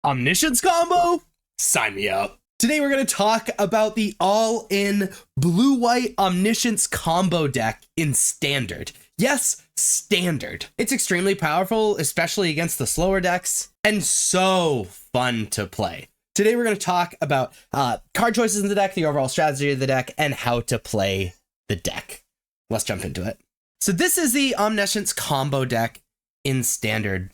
Omniscience Combo? Sign me up. Today we're going to talk about the all-in blue-white Omniscience Combo deck in Standard. Yes, Standard. It's extremely powerful, especially against the slower decks, and so fun to play. Today we're going to talk about card choices in the deck, the overall strategy of the deck, and how to play the deck. Let's jump into it. So this is the Omniscience Combo deck in Standard.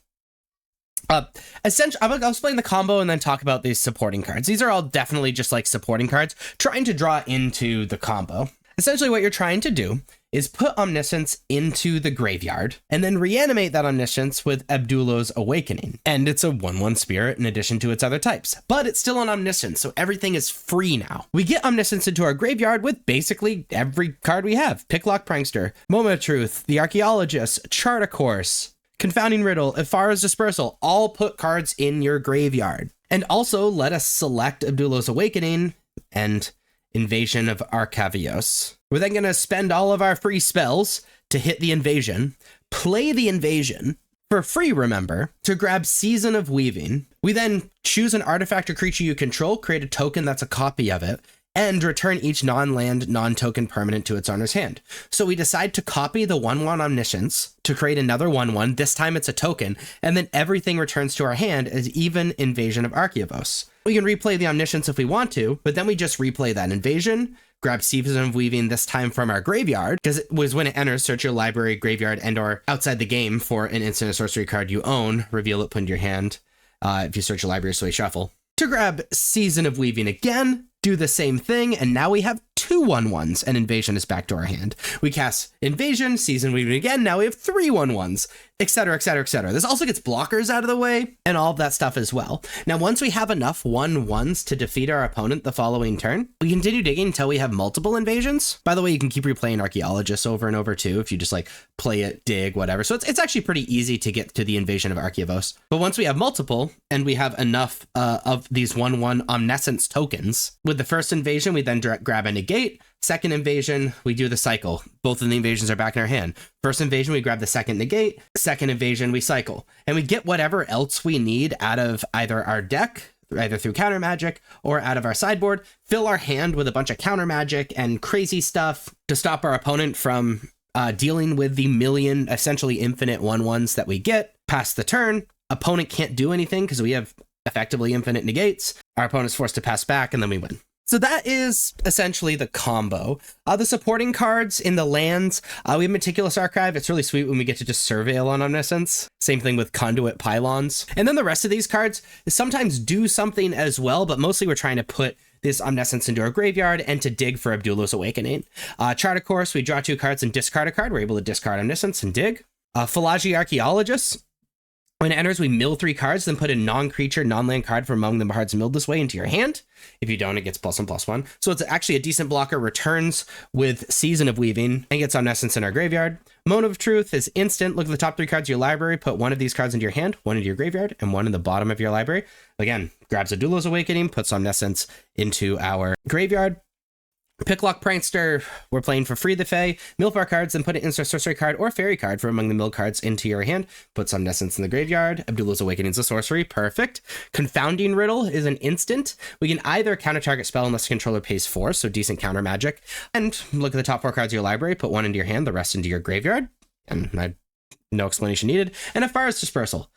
Essentially, I'll explain the combo and then talk about these supporting cards. These are all definitely just like supporting cards, trying to draw into the combo. Essentially, what you're trying to do is put Omniscience into the graveyard and then reanimate that Omniscience with Abdulloh's Awakening. And it's a 1/1 spirit in addition to its other types, but it's still on Omniscience, so everything is free now. We get Omniscience into our graveyard with basically every card we have. Picklock Prankster, Moment of Truth, the Archaeologist, Chart a Course, Confounding Riddle, Ifara's Dispersal, all put cards in your graveyard. And also let us select Abdulloh's Awakening and Invasion of Arcavios. We're then going to spend all of our free spells to hit the invasion, play the invasion for free, remember, to grab Season of Weaving. We then choose an artifact or creature you control, create a token that's a copy of it, and return each non-land, non-token permanent to its owner's hand. So we decide to copy the 1/1 Omniscience to create another 1/1. This time it's a token, and then everything returns to our hand as even Invasion of Archaeavos. We can replay the Omniscience if we want to, but then we just replay that invasion, grab Season of Weaving this time from our graveyard, because it was when it enters, search your library, graveyard, and or outside the game for an instant or sorcery card you own, reveal it, put into your hand. If you search your library, so we shuffle. To grab Season of Weaving again, do the same thing, and now we have two 1/1s, and Invasion is back to our hand. We cast Invasion, Season Weaving again, now we have three 1/1s, etc., etc., etc. This also gets blockers out of the way, and all of that stuff as well. Now, once we have enough 1/1s to defeat our opponent the following turn, we continue digging until we have multiple invasions. By the way, you can keep replaying Archaeologists over and over too, if you just like play it, dig, whatever. So it's actually pretty easy to get to the Invasion of Archaeavos. But once we have multiple, and we have enough of these 1/1 Omniscience tokens, with the first invasion, we then grab a negate. Second invasion, we do the cycle. Both of the invasions are back in our hand. First invasion, we grab the second negate. Second invasion, we cycle. And we get whatever else we need out of either our deck, either through counter magic or out of our sideboard, fill our hand with a bunch of counter magic and crazy stuff to stop our opponent from dealing with the million, essentially infinite 1/1s that we get past the turn. Opponent can't do anything because we have effectively infinite negates. Our opponent's forced to pass back, and then we win. So that is essentially the combo. The supporting cards in the lands, we have Meticulous Archive. It's really sweet when we get to just Surveil on Omniscience. Same thing with Conduit Pylons. And then the rest of these cards sometimes do something as well, but mostly we're trying to put this Omniscience into our graveyard and to dig for Abdulloh's Awakening. Chart a Course, we draw two cards and discard a card. We're able to discard Omniscience and dig. Philagi Archaeologist. When it enters, we mill three cards, then put a non-creature, non-land card from among the cards milled this way into your hand. If you don't, it gets +1/+1. So it's actually a decent blocker, returns with Season of Weaving, and gets Omniscience in our graveyard. Moment of Truth is instant. Look at the top three cards of your library, put one of these cards into your hand, one into your graveyard, and one in the bottom of your library. Again, grabs Abdulloh's Awakening, puts Omniscience into our graveyard. Picklock Prankster, we're playing for free the Fae. Mill 4 cards, then put an instant sorcery card or fairy card from among the milled cards into your hand. Put Omniscience in the graveyard. Abdulloh's Awakening is a sorcery. Perfect. Confounding Riddle is an instant. We can either counter target spell unless the controller pays 4, so decent counter magic. And look at the top 4 cards of your library, put one into your hand, the rest into your graveyard. And no explanation needed. And Ifara's Dispersal.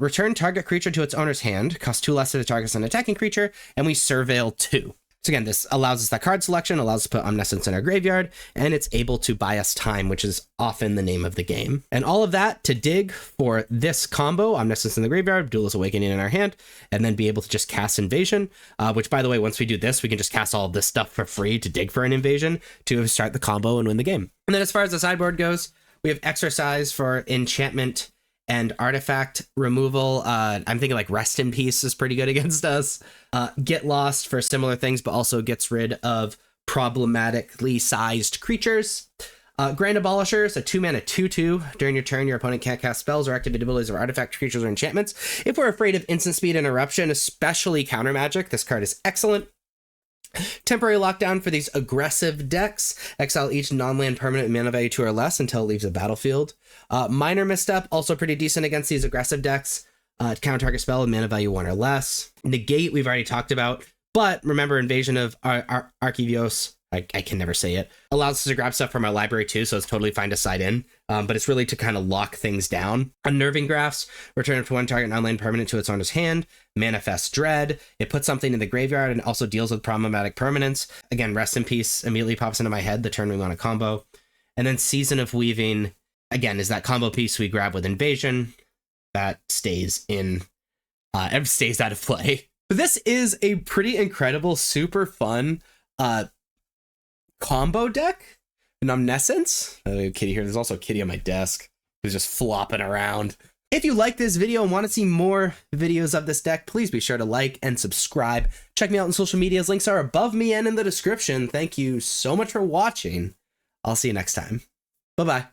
Return target creature to its owner's hand. Costs 2 less to the target's an attacking creature, and we Surveil 2. So again, this allows us that card selection, allows us to put Omniscience in our graveyard, and it's able to buy us time, which is often the name of the game. And all of that to dig for this combo, Omniscience in the graveyard, Abdulloh's Awakening in our hand, and then be able to just cast Invasion, which, by the way, once we do this, we can just cast all of this stuff for free to dig for an invasion to start the combo and win the game. And then as far as the sideboard goes, we have Exercise for enchantment and artifact removal. I'm thinking like Rest in Peace is pretty good against us. Get Lost for similar things, but also gets rid of problematically sized creatures. Grand Abolishers, a 2-mana 2/2. During your turn, your opponent can't cast spells or activate abilities of artifact, creatures, or enchantments. If we're afraid of instant speed interruption, especially counter magic, this card is excellent. Temporary lockdown for these aggressive decks. Exile each non-land permanent mana value 2 or less until it leaves the battlefield. Minor misstep, also pretty decent against these aggressive decks. Counter target spell with mana value 1 or less. Negate, we've already talked about. But remember, Invasion of Archivios, I can never say it, allows us to grab stuff from our library too, so it's totally fine to side in. But it's really to kind of lock things down. Unnerving Grafts, return up to one target non-land permanent to its owner's hand. Manifest Dread, it puts something in the graveyard and also deals with problematic permanents. Again, Rest in Peace immediately pops into my head the turn we want to combo. And then Season of Weaving, again, is that combo piece we grab with Invasion that stays out of play. But this is a pretty incredible, super fun combo deck. An Omniscience. Kitty here. There's also a kitty on my desk who's just flopping around. If you like this video and want to see more videos of this deck, please be sure to like and subscribe. Check me out on social medias. Links are above me and in the description. Thank you so much for watching. I'll see you next time. Bye-bye.